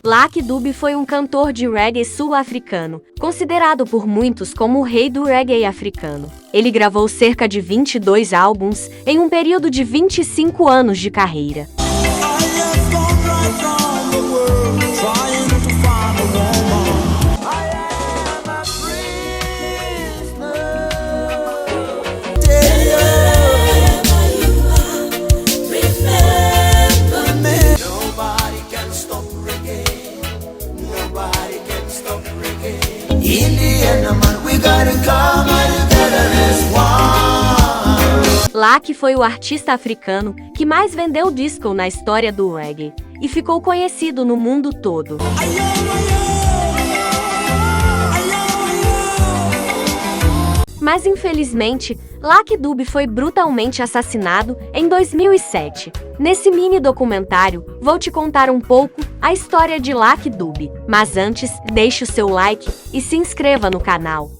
Lucky Dube foi um cantor de reggae sul-africano, considerado por muitos como o rei do reggae africano. Ele gravou cerca de 22 álbuns em um período de 25 anos de carreira. Lucky foi o artista africano que mais vendeu disco na história do reggae e ficou conhecido no mundo todo. Mas infelizmente, Lucky Dube foi brutalmente assassinado em 2007. Nesse mini documentário, vou te contar um pouco a história de Lucky Dube. Mas antes, deixe o seu like e se inscreva no canal.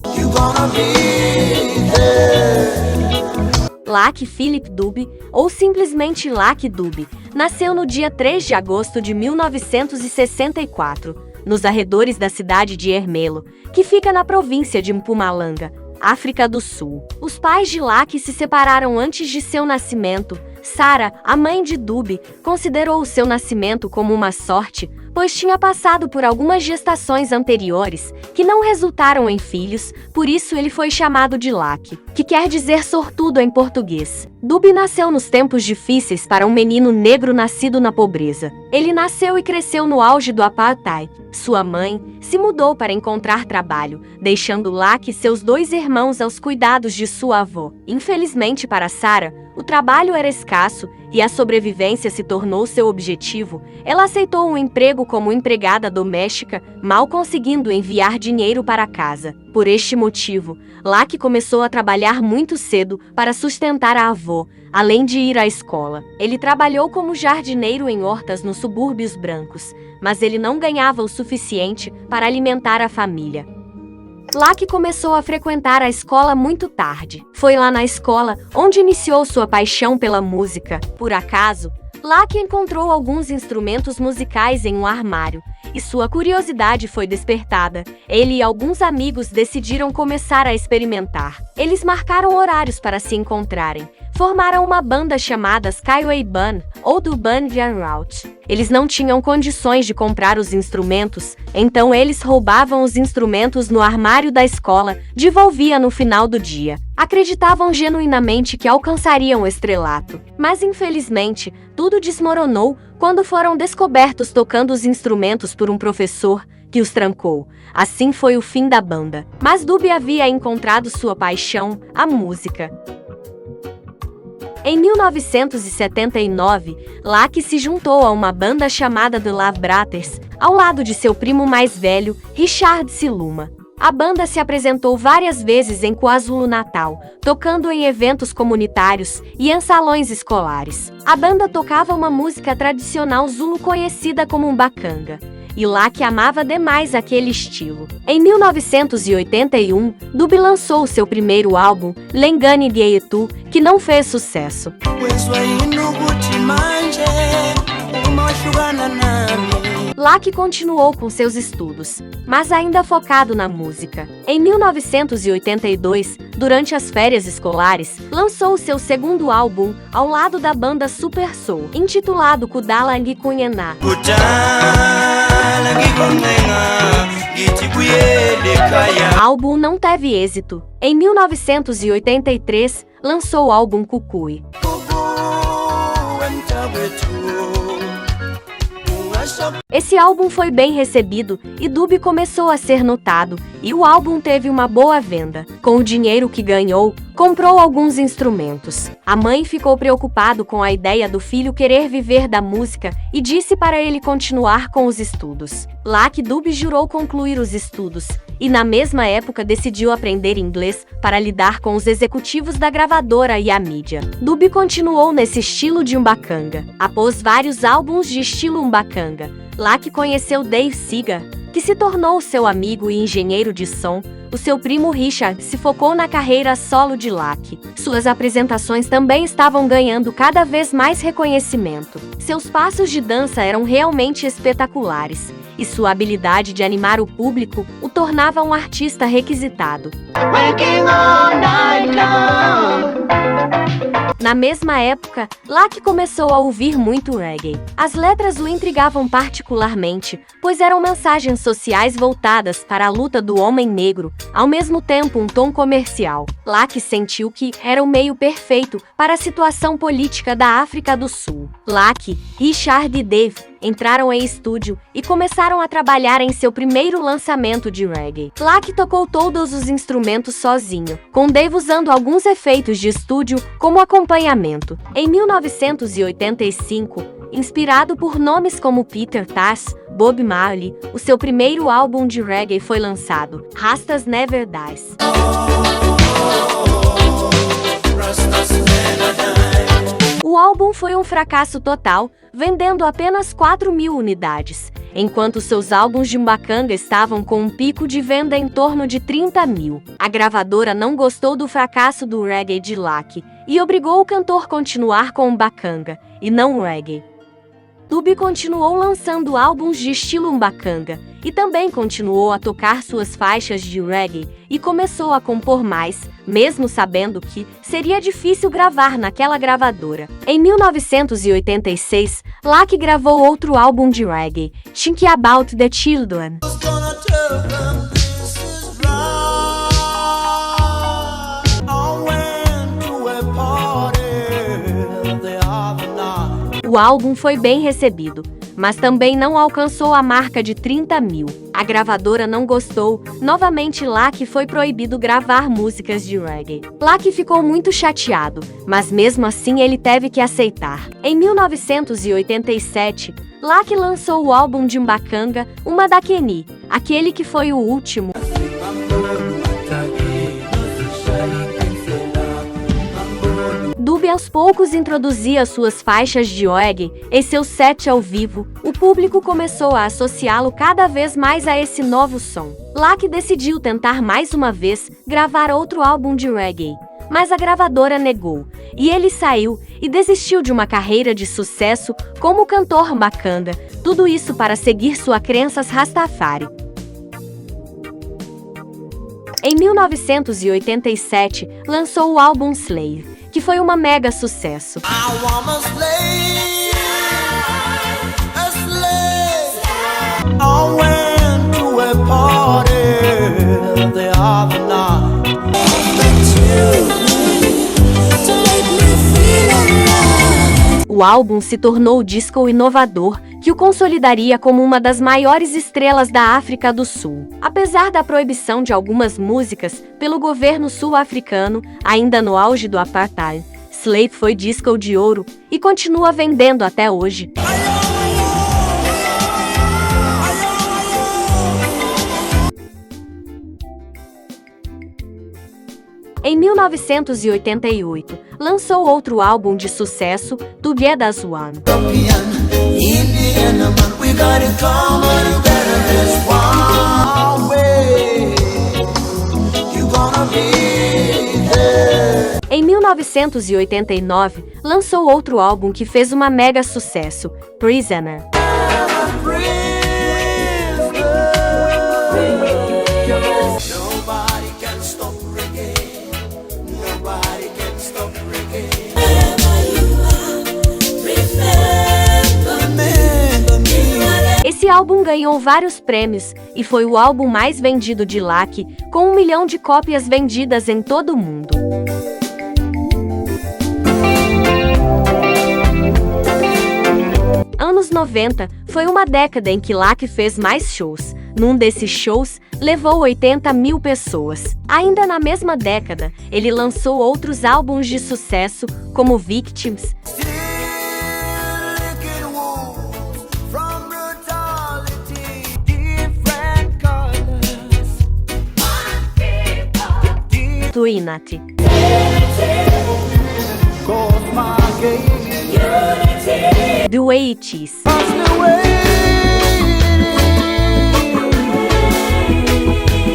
Lucky Philip Dube, ou simplesmente Lucky Dube, nasceu no dia 3 de agosto de 1964, nos arredores da cidade de Ermelo, que fica na província de Mpumalanga, África do Sul. Os pais de Lucky se separaram antes de seu nascimento. Sarah, a mãe de Dube, considerou o seu nascimento como uma sorte, pois tinha passado por algumas gestações anteriores que não resultaram em filhos, por isso ele foi chamado de Lucky, que quer dizer sortudo em português. Dube nasceu nos tempos difíceis para um menino negro nascido na pobreza. Ele nasceu e cresceu no auge do apartheid. Sua mãe se mudou para encontrar trabalho, deixando Lucky e seus 2 irmãos aos cuidados de sua avó. Infelizmente para Sarah, o trabalho era escasso e a sobrevivência se tornou seu objetivo. Ela aceitou um emprego como empregada doméstica, mal conseguindo enviar dinheiro para casa. Por este motivo, Lucky começou a trabalhar muito cedo para sustentar a avó, além de ir à escola. Ele trabalhou como jardineiro em hortas nos subúrbios brancos, mas ele não ganhava o suficiente para alimentar a família. Lucky começou a frequentar a escola muito tarde. Foi lá na escola onde iniciou sua paixão pela música. Por acaso, Lucky encontrou alguns instrumentos musicais em um armário e sua curiosidade foi despertada. Ele e alguns amigos decidiram começar a experimentar. Eles marcaram horários para se encontrarem. Formaram uma banda chamada Skyway Band, ou do Band Van Route. Eles não tinham condições de comprar os instrumentos, então eles roubavam os instrumentos no armário da escola, devolvia no final do dia. Acreditavam genuinamente que alcançariam o estrelato. Mas infelizmente, tudo desmoronou quando foram descobertos tocando os instrumentos por um professor que os trancou. Assim foi o fim da banda. Mas Dube havia encontrado sua paixão, a música. Em 1979, Lucky se juntou a uma banda chamada The Love Brothers, ao lado de seu primo mais velho, Richard Siluma. A banda se apresentou várias vezes em KwaZulu-Natal, tocando em eventos comunitários e em salões escolares. A banda tocava uma música tradicional zulu conhecida como mbaqanga, e Lucky amava demais aquele estilo. Em 1981, Dube lançou seu primeiro álbum, Lengani Dietu, que não fez sucesso. Lucky continuou com seus estudos, mas ainda focado na música. Em 1982, durante as férias escolares, lançou seu segundo álbum, ao lado da banda Super Soul, intitulado Kudala Ngikunyená. O álbum não teve êxito. Em 1983, lançou o álbum Kukui. Esse álbum foi bem recebido e Dube começou a ser notado, e o álbum teve uma boa venda. Com o dinheiro que ganhou, comprou alguns instrumentos. A mãe ficou preocupada com a ideia do filho querer viver da música e disse para ele continuar com os estudos. Lucky Dube jurou concluir os estudos e na mesma época decidiu aprender inglês para lidar com os executivos da gravadora e a mídia. Dube continuou nesse estilo de mbaqanga. Após vários álbuns de estilo mbaqanga, Lucky conheceu Dave Seeger, que se tornou seu amigo e engenheiro de som. O seu primo Richard se focou na carreira solo de Lucky. Suas apresentações também estavam ganhando cada vez mais reconhecimento. Seus passos de dança eram realmente espetaculares, e sua habilidade de animar o público o tornava um artista requisitado. Na mesma época, Lack começou a ouvir muito reggae. As letras o intrigavam particularmente, pois eram mensagens sociais voltadas para a luta do homem negro, ao mesmo tempo um tom comercial. Lack sentiu que era o meio perfeito para a situação política da África do Sul. Lack, Richard e Dave entraram em estúdio e começaram a trabalhar em seu primeiro lançamento de reggae. Lack tocou todos os instrumentos sozinho, com Dave usando alguns efeitos de estúdio como acompanhamento. Em 1985, inspirado por nomes como Peter Tosh, Bob Marley, o seu primeiro álbum de reggae foi lançado, Rastas Never Dies. O álbum foi um fracasso total, vendendo apenas 4.000 unidades, enquanto seus álbuns de Mbaqanga estavam com um pico de venda em torno de 30.000. A gravadora não gostou do fracasso do reggae de Lack e obrigou o cantor a continuar com Mbaqanga, e não reggae. Dube continuou lançando álbuns de estilo Mbaqanga e também continuou a tocar suas faixas de reggae e começou a compor mais, mesmo sabendo que seria difícil gravar naquela gravadora. Em 1986, Lack gravou outro álbum de reggae, Think About the Children. O álbum foi bem recebido, mas também não alcançou a marca de 30.000. A gravadora não gostou. Novamente, Lack foi proibido gravar músicas de reggae. Lack ficou muito chateado, mas mesmo assim ele teve que aceitar. Em 1987, Lack lançou o álbum de Mbaqanga, Uma da Kenny, aquele que foi o último. Dube aos poucos introduzia suas faixas de reggae em seu set ao vivo. O público começou a associá-lo cada vez mais a esse novo som. Lack decidiu tentar mais uma vez gravar outro álbum de reggae, mas a gravadora negou, e ele saiu e desistiu de uma carreira de sucesso como cantor Mbaqanga, tudo isso para seguir suas crenças Rastafari. Em 1987, lançou o álbum Slave, que foi uma mega sucesso. O álbum se tornou o disco inovador que o consolidaria como uma das maiores estrelas da África do Sul. Apesar da proibição de algumas músicas pelo governo sul-africano, ainda no auge do apartheid, Slave foi disco de ouro e continua vendendo até hoje. Em 1988, lançou outro álbum de sucesso, Together as One. Em 1989, lançou outro álbum que fez uma mega sucesso, Prisoner. Esse álbum ganhou vários prêmios e foi o álbum mais vendido de Lack, com 1 milhão de cópias vendidas em todo o mundo. Anos 90 foi uma década em que Lack fez mais shows. Num desses shows, levou 80.000 pessoas. Ainda na mesma década, ele lançou outros álbuns de sucesso, como Victims, Tuinati, The Way It Is.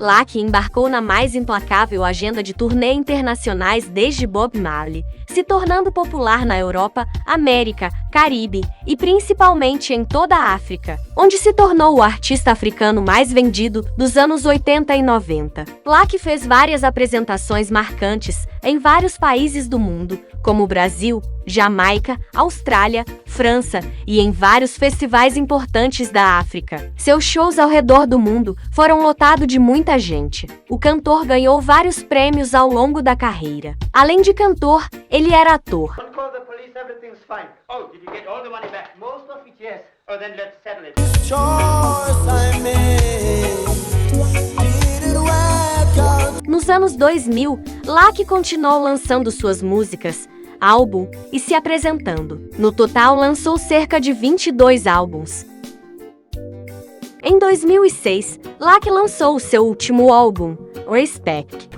Lucky embarcou na mais implacável agenda de turnê internacionais desde Bob Marley, se tornando popular na Europa, América, Caribe e principalmente em toda a África, onde se tornou o artista africano mais vendido dos anos 80 e 90. Lucky fez várias apresentações marcantes em vários países do mundo, como Brasil, Jamaica, Austrália, França e em vários festivais importantes da África. Seus shows ao redor do mundo foram lotados de muita gente. O cantor ganhou vários prêmios ao longo da carreira. Além de cantor, ele era ator. Nos anos 2000, Lucky continuou lançando suas músicas, álbum e se apresentando. No total, lançou cerca de 22 álbuns. Em 2006, Lucky lançou o seu último álbum, Respect.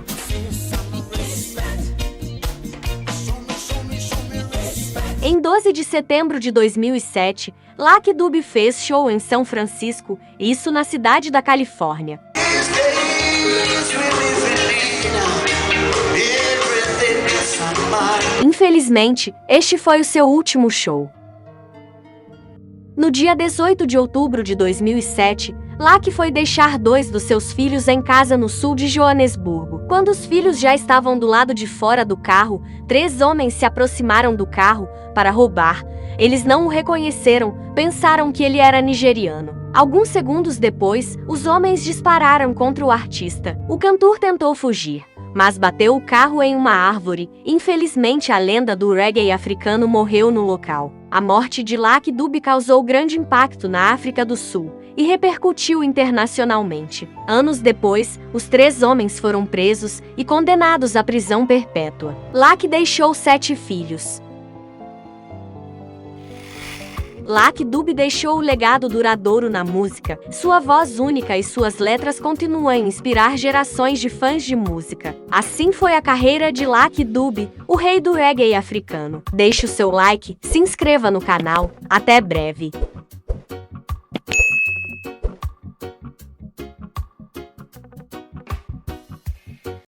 Em 12 de setembro de 2007, Lucky Dube fez show em São Francisco, isso na cidade da Califórnia. Infelizmente, este foi o seu último show. No dia 18 de outubro de 2007, Lucky foi deixar 2 dos seus filhos em casa no sul de Joanesburgo. Quando os filhos já estavam do lado de fora do carro, 3 homens se aproximaram do carro para roubar. Eles não o reconheceram, pensaram que ele era nigeriano. Alguns segundos depois, os homens dispararam contra o artista. O cantor tentou fugir, mas bateu o carro em uma árvore. Infelizmente, a lenda do reggae africano morreu no local. A morte de Lucky Dube causou grande impacto na África do Sul e repercutiu internacionalmente. Anos depois, os 3 homens foram presos e condenados à prisão perpétua. Lucky deixou 7 filhos. Lucky Dube deixou um legado duradouro na música. Sua voz única e suas letras continuam a inspirar gerações de fãs de música. Assim foi a carreira de Lucky Dube, o rei do reggae africano. Deixe o seu like, se inscreva no canal. Até breve!